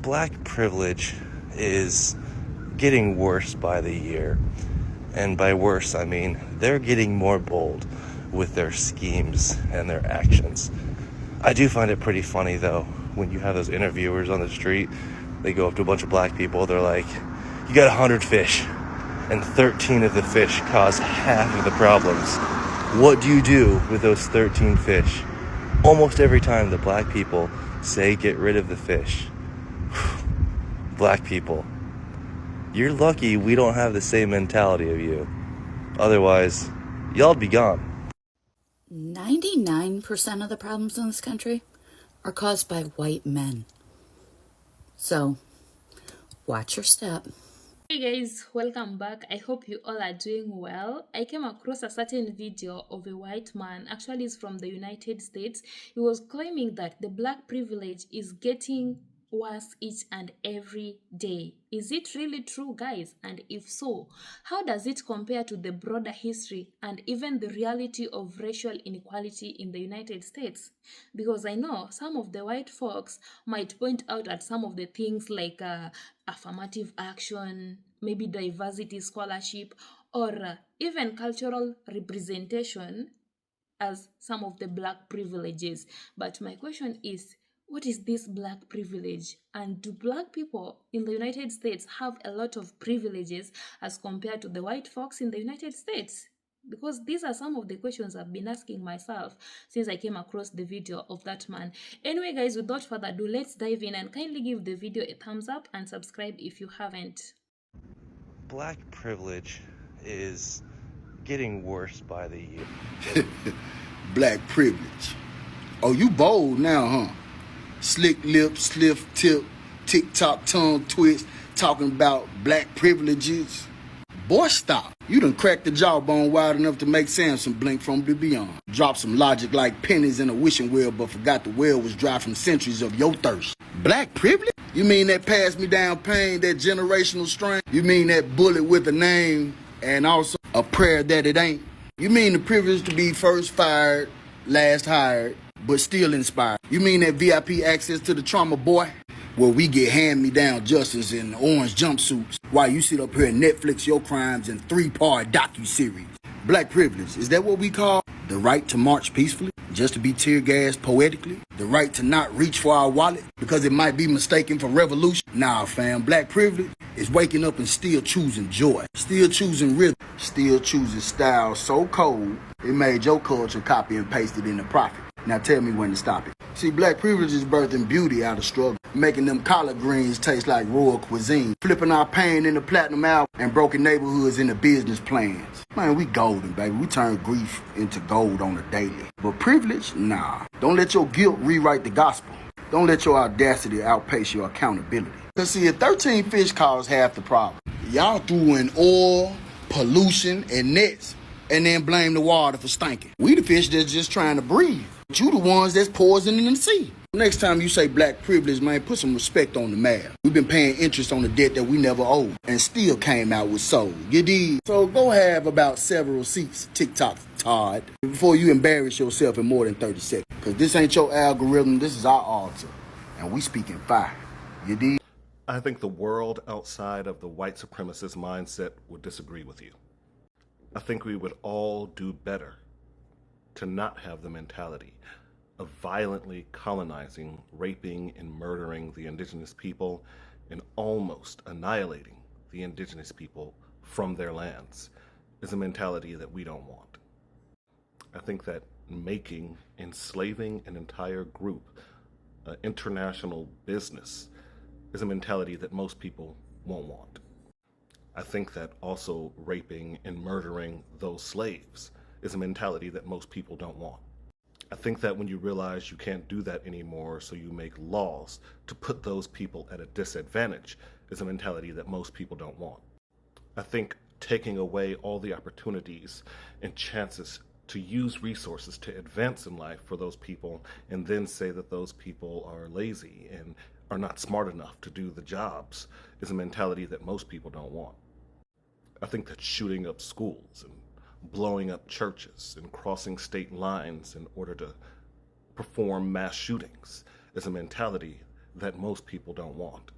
Black privilege is getting worse by the year. And by worse, I mean they're getting more bold with their schemes and their actions. I do find it pretty funny, though, when you have those interviewers on the street. They go up to a bunch of black people. They're like, you got 100 fish, and 13 of the fish cause half of the problems. What do you do with those 13 fish? Almost every time the black people say get rid of the fish. Black people, you're lucky we don't have the same mentality of you. Otherwise, y'all'd be gone. 99% of the problems in this country are caused by white men. So, watch your step. Hey guys, welcome back. I hope you all are doing well. I came across a certain video of a white man, actually it's from the United States. He was claiming that the black privilege is getting worse each and every day. Is it really true, guys? And if so, how does it compare to the broader history and even the reality of racial inequality in the United States? Because I know some of the white folks might point out at some of the things like affirmative action, maybe diversity scholarship, or even cultural representation as some of the black privileges. But my question is, what is this black privilege? And do black people in the United States have a lot of privileges as compared to the white folks in the United States? Because these are some of the questions I've been asking myself since I came across the video of that man. Anyway, guys, without further ado, let's dive in and kindly give the video a thumbs up and subscribe if you haven't. Black privilege is getting worse by the year. Black privilege. Oh, you bold now, huh? Slick lip, sliff tip, tick-tock tongue twist, talking about black privileges. Boy, stop. You done cracked the jawbone wide enough to make Samson blink from the beyond. Drop some logic like pennies in a wishing well, but forgot the well was dry from centuries of your thirst. Black privilege? You mean that pass-me-down pain, that generational strain? You mean that bullet with a name and also a prayer that it ain't? You mean the privilege to be first fired, last hired, but still inspired? You mean that VIP access to the trauma, boy? Where we get hand-me-down justice in orange jumpsuits while you sit up here and Netflix your crimes in 3-part docuseries. Black privilege, is that what we call the right to march peacefully, just to be tear-gassed poetically? The right to not reach for our wallet because it might be mistaken for revolution? Nah, fam, black privilege is waking up and still choosing joy, still choosing rhythm, still choosing style so cold it made your culture copy and paste it in the profit. Now tell me when to stop it. See, black privilege is birthing beauty out of struggle, making them collard greens taste like royal cuisine, flipping our pain into platinum album and broken neighborhoods into business plans. Man, we golden, baby. We turn grief into gold on the daily. But privilege? Nah. Don't let your guilt rewrite the gospel. Don't let your audacity outpace your accountability. Cause see, if 13 fish cause half the problem, y'all threw in oil, pollution, and nets, and then blame the water for stinking. We the fish that's just trying to breathe. But you the ones that's poisoning the sea. Next time you say black privilege, man, put some respect on the math. We've been paying interest on the debt that we never owed and still came out with soul. You dig? So go have about several seats, TikTok Todd, before you embarrass yourself in more than 30 seconds. Because this ain't your algorithm, this is our altar. And we speaking fire. You dig? I think the world outside of the white supremacist mindset would disagree with you. I think we would all do better to not have the mentality of violently colonizing, raping, and murdering the indigenous people and almost annihilating the indigenous people from their lands is a mentality that we don't want. I think that enslaving an entire group, international business, is a mentality that most people won't want. I think that also raping and murdering those slaves is a mentality that most people don't want. I think that when you realize you can't do that anymore, so you make laws to put those people at a disadvantage, is a mentality that most people don't want. I think taking away all the opportunities and chances to use resources to advance in life for those people and then say that those people are lazy and are not smart enough to do the jobs is a mentality that most people don't want. I think that shooting up schools and blowing up churches and crossing state lines in order to perform mass shootings is a mentality that most people don't want.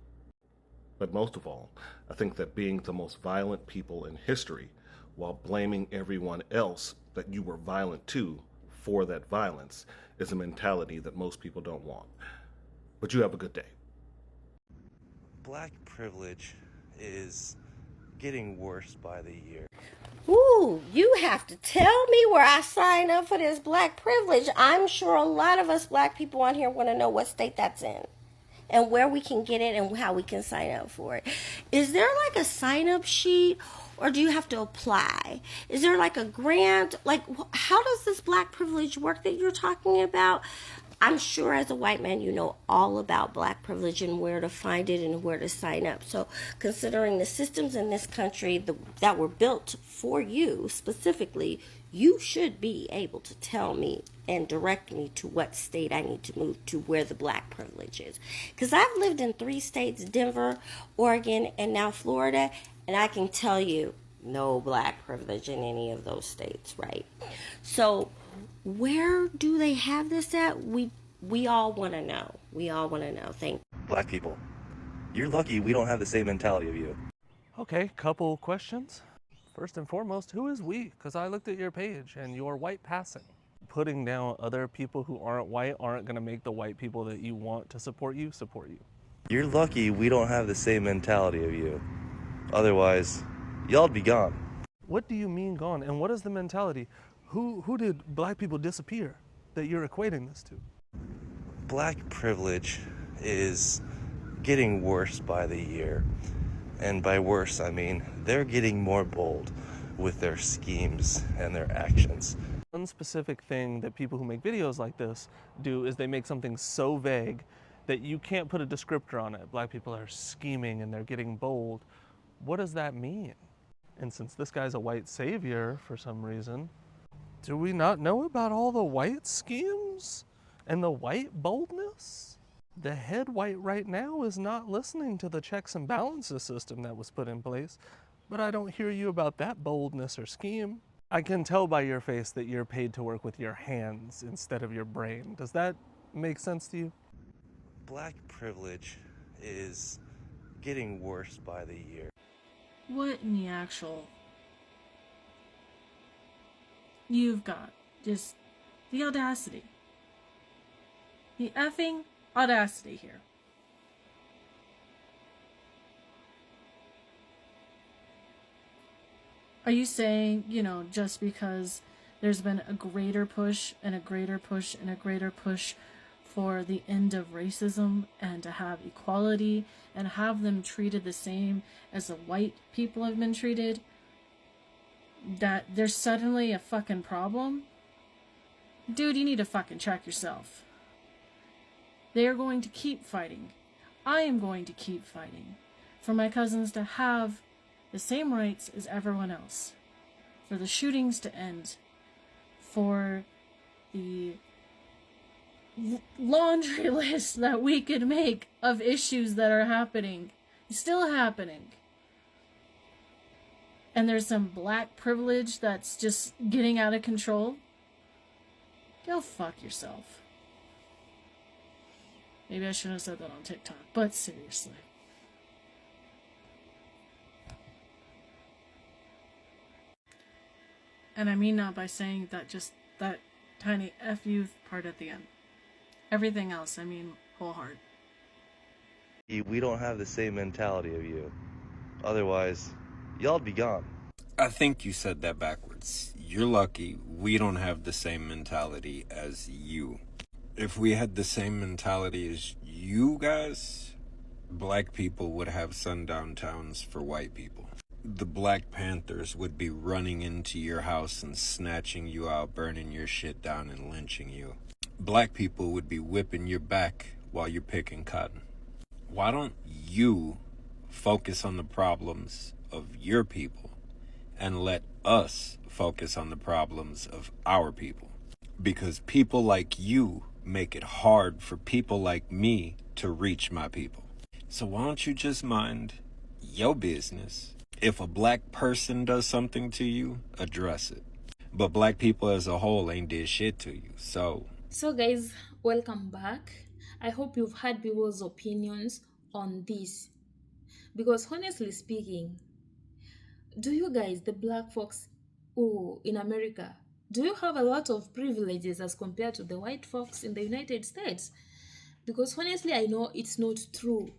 But most of all, I think that being the most violent people in history while blaming everyone else that you were violent to for that violence is a mentality that most people don't want. But you have a good day. Black privilege is getting worse by the year. Ooh, you have to tell me where I sign up for this black privilege. I'm sure a lot of us black people on here want to know what state that's in and where we can get it and how we can sign up for it. Is there like a sign up sheet, or do you have to apply? Is there like a grant? Like, how does this black privilege work that you're talking about? I'm sure as a white man, you know all about black privilege and where to find it and where to sign up. So considering the systems in this country that were built for you specifically, you should be able to tell me and direct me to what state I need to move to where the black privilege is. Because I've lived in 3 states, Denver, Oregon, and now Florida, and I can tell you no black privilege in any of those states, right? So where do they have this at? We all want to know. We all want to know. Thank you. Black people, you're lucky we don't have the same mentality of you. Okay, couple questions. First and foremost, who is we? Because I looked at your page and you're white passing. Putting down other people who aren't white aren't going to make the white people that you want to support you support you. You're lucky we don't have the same mentality of you. Otherwise, y'all'd be gone. What do you mean gone? And what is the mentality? Who did black people disappear that you're equating this to? Black privilege is getting worse by the year. And by worse, I mean they're getting more bold with their schemes and their actions. One specific thing that people who make videos like this do is they make something so vague that you can't put a descriptor on it. Black people are scheming and they're getting bold. What does that mean? And since this guy's a white savior for some reason, do we not know about all the white schemes and the white boldness? The head white right now is not listening to the checks and balances system that was put in place, but I don't hear you about that boldness or scheme. I can tell by your face that you're paid to work with your hands instead of your brain. Does that make sense to you? Black privilege is getting worse by the year. What in the actual... You've got just the audacity. The effing audacity here. Are you saying, just because there's been a greater push and a greater push and a greater push for the end of racism and to have equality and have them treated the same as the white people have been treated, that there's suddenly a fucking problem? Dude, you need to fucking check yourself. They are going to keep fighting. I am going to keep fighting for my cousins to have the same rights as everyone else. For the shootings to end. For the laundry list that we could make of issues that are happening. Still happening. And there's some black privilege that's just getting out of control. Go fuck yourself. Maybe I shouldn't have said that on TikTok, but seriously. And I mean not by saying that, just that tiny F you part at the end. Everything else, I mean whole heart. We don't have the same mentality of you. Otherwise, y'all'd be gone. I think you said that backwards. You're lucky we don't have the same mentality as you. If we had the same mentality as you guys, black people would have sundown towns for white people. The Black Panthers would be running into your house and snatching you out, burning your shit down and lynching you. Black people would be whipping your back while you're picking cotton. Why don't you focus on the problems of your people and let us focus on the problems of our people? Because people like you make it hard for people like me to reach my people. So why don't you just mind your business? If a black person does something to you, address it. But black people as a whole ain't did shit to you, so... So guys, welcome back. I hope you've heard people's opinions on this. Because honestly speaking, do you guys, the black folks in America, do you have a lot of privileges as compared to the white folks in the United States? Because honestly, I know it's not true.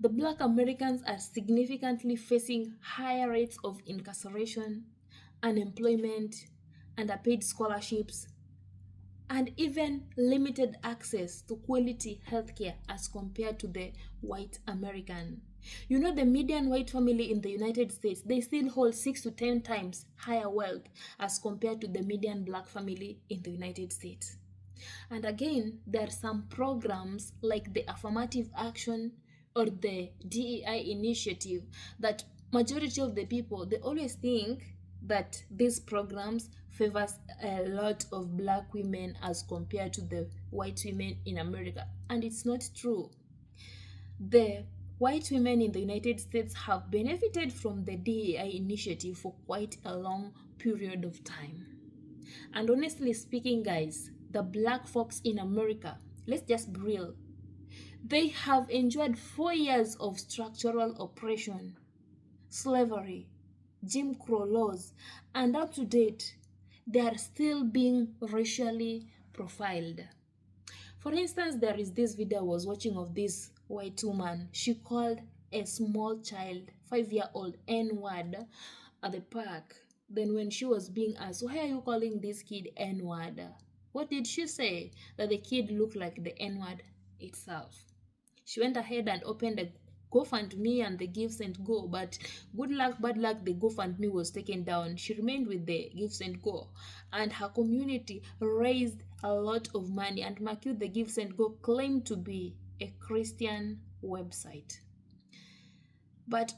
The black Americans are significantly facing higher rates of incarceration, unemployment, underpaid scholarships, and even limited access to quality healthcare as compared to the white American. You know, the median white family in the United States, they still hold 6 to 10 times higher wealth as compared to the median black family in the United States. And again, there are some programs like the affirmative action or the DEI initiative that majority of the people, they always think that these programs favors a lot of black women as compared to the white women in America. And it's not true. The white women in the United States have benefited from the DEI initiative for quite a long period of time. And honestly speaking, guys, the black folks in America, let's just be real, they have enjoyed 4 years of structural oppression, slavery, Jim Crow laws, and up to date, they are still being racially profiled. For instance, there is this video I was watching of this white woman. She called a small child, 5-year-old, N-word at the park. Then when she was being asked, why are you calling this kid N-word? What did she say? That the kid looked like the N-word itself. She went ahead and opened a GoFundMe and the Give Send Go, but good luck, bad luck, the GoFundMe was taken down. She remained with the Give Send Go, and her community raised a lot of money. And mark you, the Give Send Go claimed to be a Christian website. But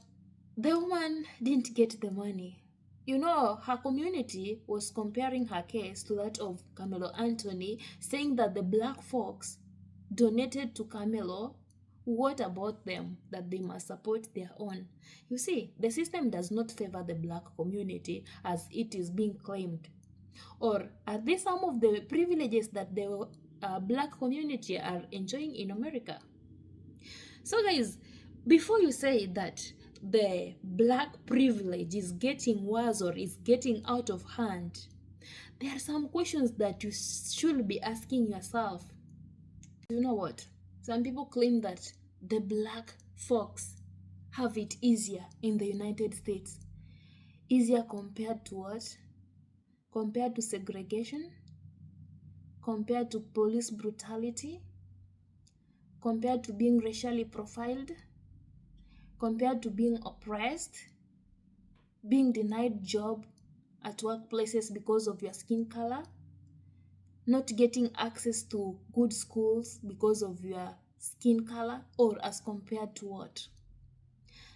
the woman didn't get the money. You know, her community was comparing her case to that of Carmelo Anthony, saying that the black folks donated to Carmelo. What about them? That they must support their own. You see, the system does not favor the black community as it is being claimed. Or are these some of the privileges that the black community are enjoying in America? So guys, before you say that the black privilege is getting worse or is getting out of hand, there are some questions that you should be asking yourself. You know what? Some people claim that the black folks have it easier in the United States. Easier compared to what? Compared to segregation? Compared to police brutality? Compared to being racially profiled? Compared to being oppressed? Being denied job at workplaces because of your skin color? Not getting access to good schools because of your skin color, or as compared to what?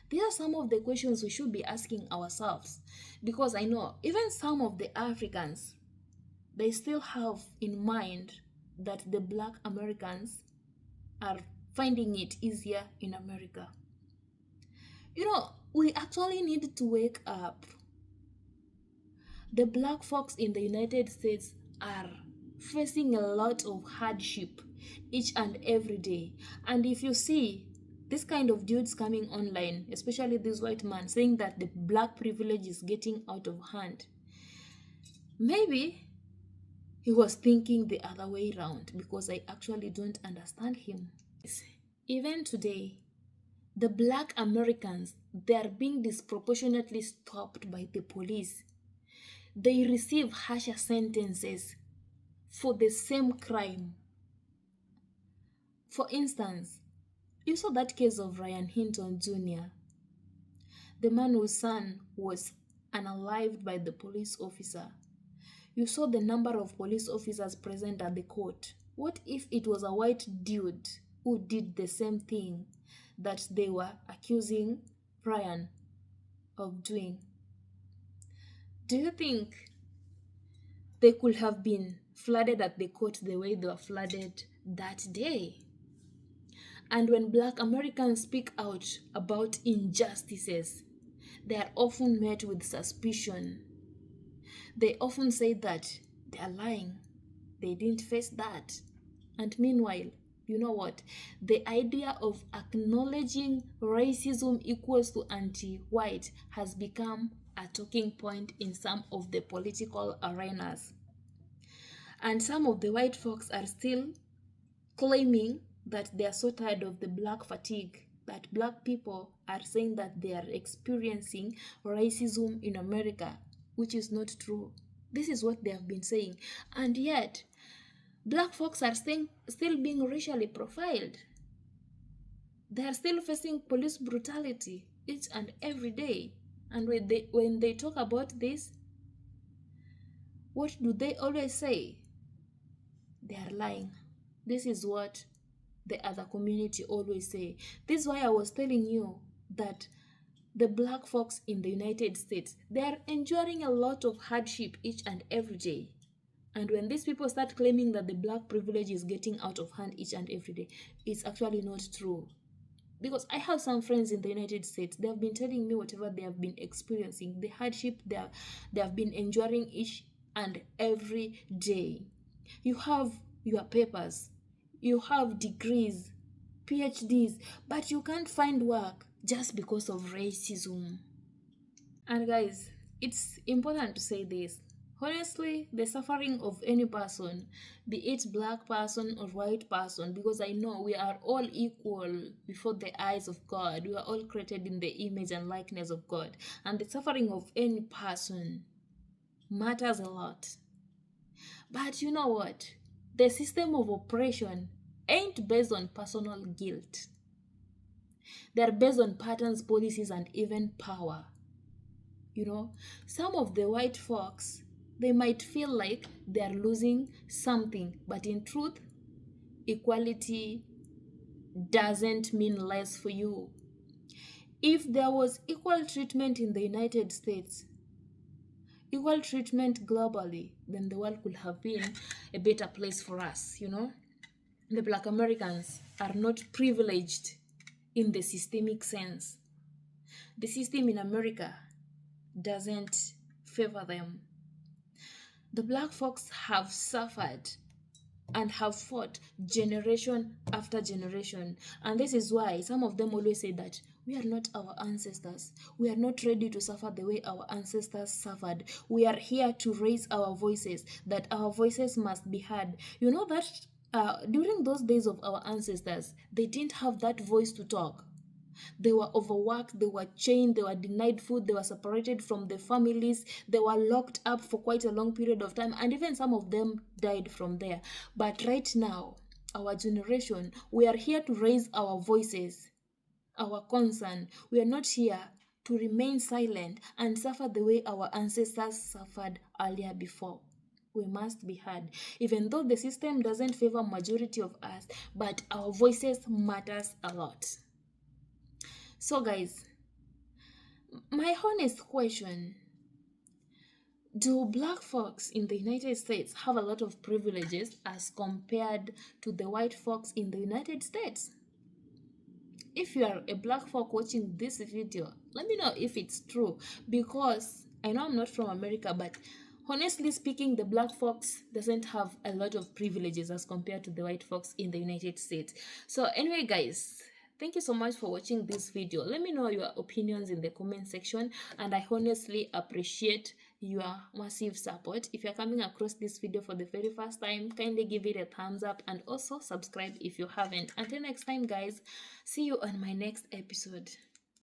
These are some of the questions we should be asking ourselves, because I know even some of the Africans, they still have in mind that the black Americans are finding it easier in America. You know, we actually need to wake up. The black folks in the United States are facing a lot of hardship each and every day. And if you see this kind of dudes coming online, especially this white man, saying that the black privilege is getting out of hand, maybe he was thinking the other way around, because I actually don't understand him. Even today, the black Americans, they are being disproportionately stopped by the police. They receive harsher sentences for the same crime. For instance, you saw that case of Ryan Hinton Jr., the man whose son was unalived by the police officer. You saw the number of police officers present at the court. What if it was a white dude who did the same thing that they were accusing Ryan of doing? Do you think they could have been flooded at the court the way they were flooded that day? And when black Americans speak out about injustices, they are often met with suspicion. They often say that they are lying. They didn't face that. And meanwhile, You know what? The idea of acknowledging racism equals to anti-white has become a talking point in some of the political arenas. And some of the white folks are still claiming that they are so tired of the black fatigue, that black people are saying that they are experiencing racism in America, which is not true. This is what they have been saying. And yet, black folks are still being racially profiled. They are still facing police brutality each and every day. And when they talk about this, what do they always say? They are lying. This is what the other community always say. This is why I was telling you that the black folks in the United States, they are enduring a lot of hardship each and every day. And when these people start claiming that the black privilege is getting out of hand each and every day, it's actually not true. Because I have some friends in the United States, they have been telling me whatever they have been experiencing, the hardship they have been enduring each and every day. You have your papers, you have degrees, PhDs, but you can't find work just because of racism. And guys, it's important to say this. Honestly, the suffering of any person, be it black person or white person, because I know we are all equal before the eyes of God. We are all created in the image and likeness of God. And the suffering of any person matters a lot. But you know what? The system of oppression ain't based on personal guilt. They're based on patterns, policies, and even power. You know, some of the white folks, they might feel like they're losing something, but in truth, equality doesn't mean less for you. If there was equal treatment in the United States, equal treatment globally, then the world could have been a better place for us, you know. The Black Americans are not privileged in the systemic sense. The system in America doesn't favor them. The black folks have suffered and have fought generation after generation. And this is why some of them always say that we are not our ancestors. We are not ready to suffer the way our ancestors suffered. We are here to raise our voices, that our voices must be heard. You know that during those days of our ancestors, they didn't have that voice to talk. They were overworked, they were chained, they were denied food, they were separated from their families, they were locked up for quite a long period of time, and even some of them died from there. But right now, our generation, we are here to raise our voices, our concern. We are not here to remain silent and suffer the way our ancestors suffered earlier before. We must be heard, even though the system doesn't favor majority of us, but our voices matters a lot. So guys, my honest question, do black folks in the United States have a lot of privileges as compared to the white folks in the United States? If you are a black folk watching this video, let me know if it's true, because I know I'm not from America, but honestly speaking, the black folks doesn't have a lot of privileges as compared to the white folks in the United States. So anyway guys, thank you so much for watching this video. Let me know your opinions in the comment section, and I honestly appreciate your massive support. If you're coming across this video for the very first time, kindly give it a thumbs up and also subscribe if you haven't. Until next time guys, see you on my next episode.